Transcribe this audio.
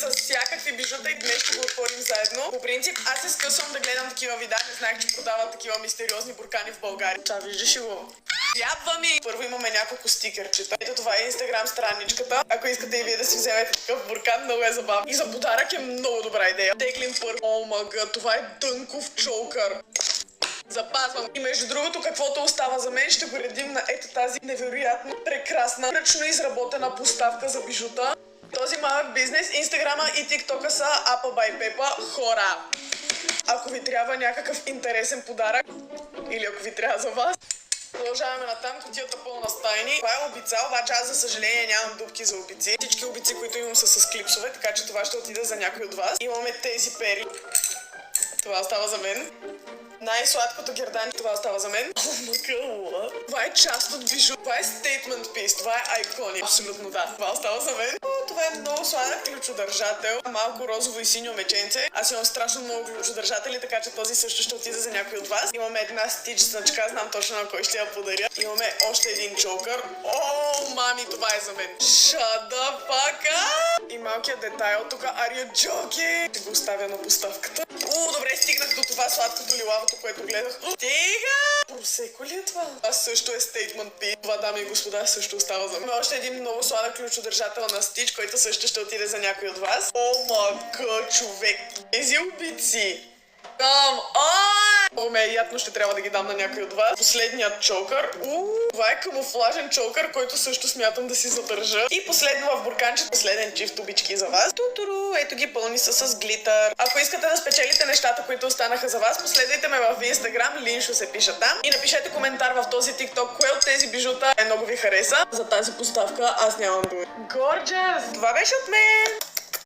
пълен с всякакви бижута и днес ще го отворим заедно. По принцип, аз се скъсвам да гледам такива видеа, не знаех, че продават такива мистериозни буркани в България. Виждаш ли го? Трябва ми! Първо имаме няколко стикерчета. Ето това е инстаграм страничката. Ако искате и вие да си вземете такъв буркан, много е забавно. И за подарък е много добра идея. Теглим първо. О, мага, това е дънков чокър. Запазвам. И между другото, каквото остава за мен, ще го редим на ето тази невероятно прекрасна, ръчно изработена поставка за бижута. Този малък бизнес, инстаграма и тиктока са Apple by Pepa. Хора! Ако ви трябва някакъв интересен подарък, или ако ви трябва за вас, продължаваме натам, кутията пълна с тайни. Това е обица, обаче аз за съжаление нямам дупки за обици. Всички обици, които имам са с клипсове, така че това ще отиде за някой от вас. Имаме тези пери. Това остава за мен. Най-сладкото гердан, това остава за мен. Това е част от бижу. Това е statement piece. Това е айкони. Абсолютно да. Това остава за мен. Това е много сладък ключодържател. Малко розово и синьо меченце. Аз имам страшно много ключодържатели, така че този също ще отиде за някой от вас. Имаме една стич значка, знам точно на кой ще я подаря. Имаме още един чокър. О, мами, това е за мен. Shut the fuck up! И малкият детайл тук, are you joking? Ще го оставя на поставката. Добре, стигнах до това сладкото лилавото, което гледах. Стига! Просеко ли е това? Това също е statement piece. Това, дами и господа, също остава за мен. Още един много сладък ключодържател на стич, който също ще отиде за някой от вас. О, мака, човек! Тези убийци! Come on! Ме ятно ще трябва да ги дам на някой от вас. Последният чокър. Това е камуфлажен чокър, който също смятам да си задържа. И последно в бурканчето, последен чифт обички за вас. Тутуру, ето ги пълни са с глитър. Ако искате да спечелите нещата, които останаха за вас, последвайте ме в Инстаграм, Линшо се пише там. И напишете коментар в този тикток, кое от тези бижута много ви хареса. За тази поставка аз нямам думи. Gorgeous! Това беше от мен!